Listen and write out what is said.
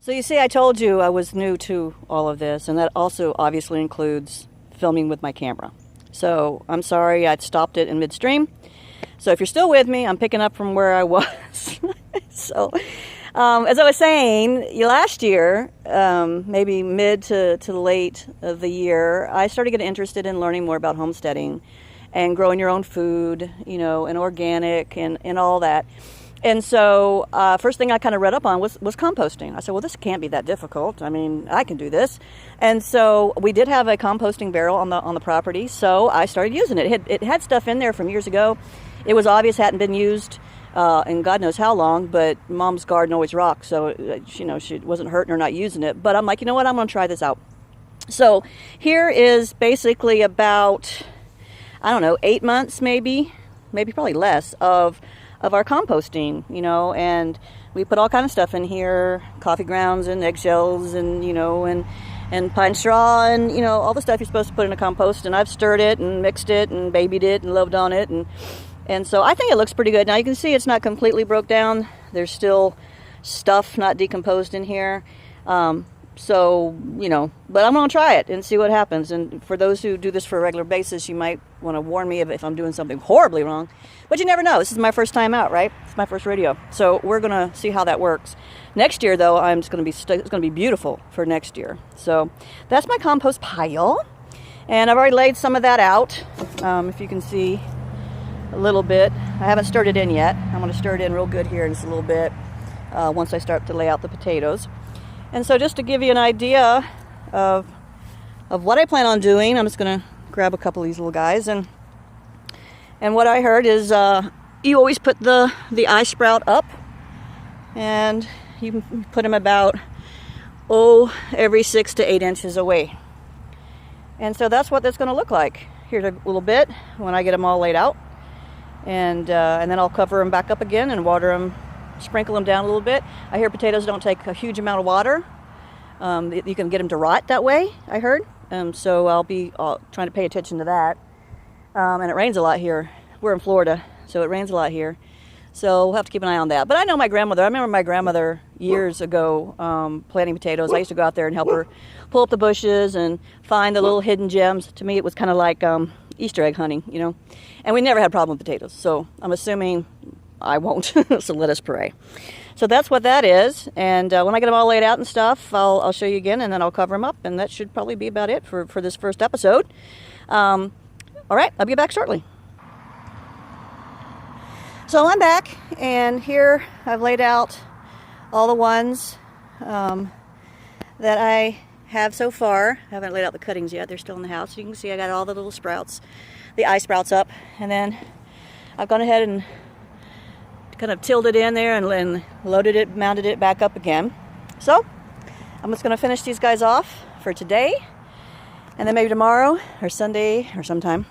So you see, I told you I was new to all of this, and that also obviously includes filming with my camera. So I'm sorry I stopped it in midstream. So if you're still with me, I'm picking up from where I was. So as I was saying, last year, maybe mid to late of the year, I started getting interested in learning more about homesteading and growing your own food, you know, and organic and all that. And so first thing I kind of read up on was composting. I said, well, this can't be that difficult. I mean, I can do this. And so we did have a composting barrel on the property, so I started using it. It had stuff in there from years ago. It was obvious hadn't been used in God knows how long, but Mom's garden always rocks, so you know, she wasn't hurting her not using it. But I'm like, you know what, I'm going to try this out. So here is basically about, I don't know, 8 months maybe probably less of our composting, you know, and we put all kind of stuff in here, coffee grounds and eggshells and, you know, and pine straw and, you know, all the stuff you're supposed to put in a compost. And I've stirred it and mixed it and babied it and loved on it. And so I think it looks pretty good. Now you can see it's not completely broke down. There's still stuff not decomposed in here. So, you know, but I'm going to try it and see what happens. And for those who do this for a regular basis, you might want to warn me if I'm doing something horribly wrong. But you never know. This is my first time out, right? It's my first rodeo. So we're going to see how that works. Next year, though, it's going to be beautiful for next year. So that's my compost pile. And I've already laid some of that out, if you can see a little bit. I haven't stirred it in yet. I'm going to stir it in real good here in just a little bit once I start to lay out the potatoes. And so just to give you an idea of what I plan on doing, I'm just going to grab a couple of these little guys. And what I heard is you always put the eye sprout up, and you put them about, every 6 to 8 inches away. And so that's what that's going to look like. Here's a little bit when I get them all laid out. And then I'll cover them back up again and water them, sprinkle them down a little bit. I hear potatoes don't take a huge amount of water. You can get them to rot that way, I heard. So I'll be trying to pay attention to that. And it rains a lot here. We're in Florida, so it rains a lot here. So we'll have to keep an eye on that. But I know my grandmother. I remember my grandmother years ago planting potatoes. I used to go out there and help her pull up the bushes and find the little hidden gems. To me, it was kind of like Easter egg hunting, you know. And we never had a problem with potatoes. So I'm assuming I won't. So let us pray. So that's what that is. And when I get them all laid out and stuff, I'll show you again, and then I'll cover them up. And that should probably be about it for this first episode. All right, I'll be back shortly. So I'm back, and here I've laid out all the ones that I have so far. I haven't laid out the cuttings yet. They're still in the house. You can see I got all the little sprouts, the eye sprouts up. And then I've gone ahead and kind of tilled it in there and loaded it, mounted it back up again. So I'm just going to finish these guys off for today, and then maybe tomorrow or Sunday or sometime